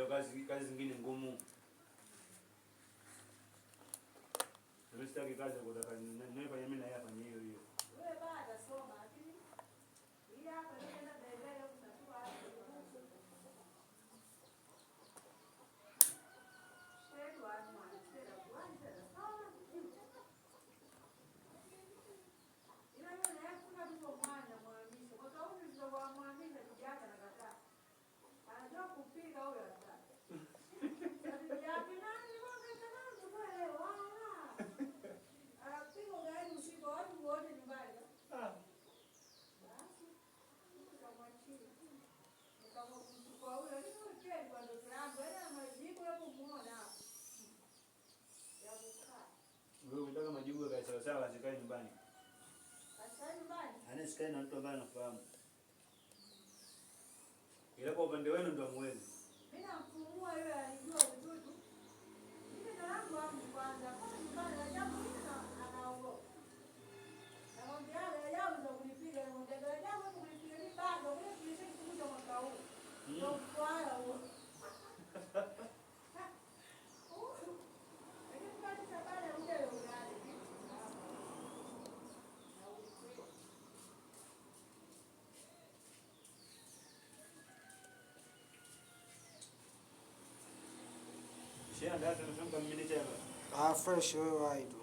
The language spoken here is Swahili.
kazi zingine ngumu. Mimi sitaki kazi ya kutaka nifanye mimi na yeye afanye hiyo hiyo. Wewe bado soma lakini hii hapa ndio ndio kutatua hapo. Shetu hapo anataka kuanza sawa. Ila yule hakuna mtu mwana mwamisho. Kwa sababu ndio mwamisho kijana na kaka. Anajua kupika huyo hata. Wewe unataka majibu ya sawa sawa asikae nyumbani. Asikae nyumbani? Anasikae na mtu ambaye anafahamu. Ila kwa upande wenu ndio mwezi. Mimi namfumua yule alijua vitu. Mimi ndo yangu hapo kwanza. Kwa nyumbani na jambo hili anaogopa. Naomba yale ndio kulipiga na ndio jambo kulipiga ni bado kule tulishikuja mwaka huu. Ndio kwa huo. Fresh wewe wai tu.